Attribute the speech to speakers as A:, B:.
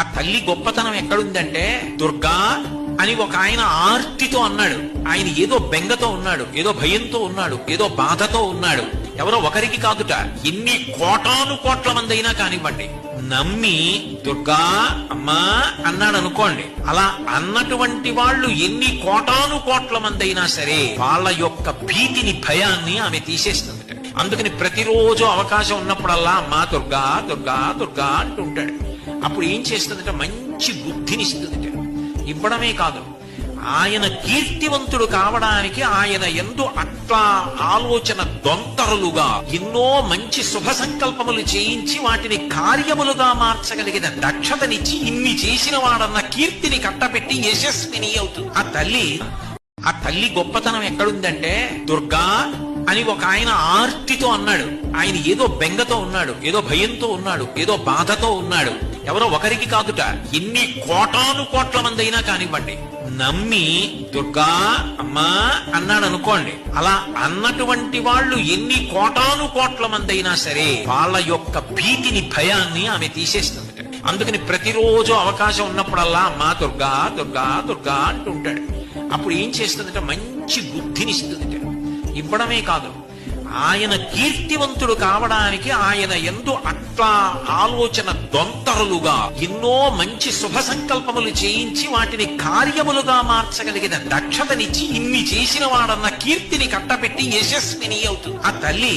A: ఆ తల్లి గొప్పతనం ఎక్కడుందంటే, దుర్గా అని ఒక ఆయన ఆర్తితో అన్నాడు. ఆయన ఏదో బెంగతో ఉన్నాడు, ఏదో భయంతో ఉన్నాడు, ఏదో బాధతో ఉన్నాడు. ఎవరో ఒకరికి కాదుట, ఎన్ని కోటాను కోట్ల మంది అయినా కానివ్వండి, నమ్మి దుర్గా అమ్మా అన్నాడు అనుకోండి. అలా అన్నటువంటి వాళ్ళు ఎన్ని కోటాను కోట్ల మంది అయినా సరే వాళ్ళ యొక్క భీతిని, భయాన్ని ఆమె తీసేస్తుంది. అందుకని ప్రతిరోజు అవకాశం ఉన్నప్పుడల్లా అమ్మా దుర్గా దుర్గా దుర్గా అంటుంటాడు. అప్పుడు ఏం చేస్తుందంటే మంచి బుద్ధినిస్తుందిట. ఇవ్వడమే కాదు, ఆయన కీర్తివంతుడు కావడానికి ఆయన యందు అట్లా ఆలోచన దొంతరులుగా ఎన్నో మంచి శుభ సంకల్పములు చేయించి వాటిని కార్యములుగా మార్చగలిగిన దక్షతనిచ్చి ఇన్ని చేసిన వాడన్న కీర్తిని కట్టబెట్టి యశస్విని అవుతుంది ఆ తల్లి గొప్పతనం ఎక్కడుందంటే, దుర్గా అని ఒక ఆయన ఆర్తితో అన్నాడు. ఆయన ఏదో బెంగతో ఉన్నాడు, ఏదో భయంతో ఉన్నాడు, ఏదో బాధతో ఉన్నాడు. ఎవరో ఒకరికి కాదుట, ఎన్ని కోటాను కోట్ల మంది అయినా కానివ్వండి, నమ్మి దుర్గా అమ్మా అన్నాడు అనుకోండి. అలా అన్నటువంటి వాళ్ళు ఎన్ని కోటాను కోట్ల మంది అయినా సరే వాళ్ళ యొక్క భీతిని, భయాన్ని ఆమె తీసేస్తుంది. అందుకని ప్రతిరోజు అవకాశం ఉన్నప్పుడల్లా అమ్మా దుర్గా దుర్గా దుర్గా అంటుంటాడు. అప్పుడు ఏం చేస్తుందంటే మంచి బుద్ధినిస్తుందిట. ఇవ్వడమే కాదు, ఆయన కీర్తివంతుడు కావడానికి ఆయన యందు అట్లా ఆలోచన దొంతరులుగా ఎన్నో మంచి శుభ సంకల్పములు చేయించి వాటిని కార్యములుగా మార్చగలిగిన దక్షతనిచ్చి ఇన్ని చేసిన వాడన్న కీర్తిని కట్టబెట్టి యశస్విని అవుతుంది. ఆ తల్లి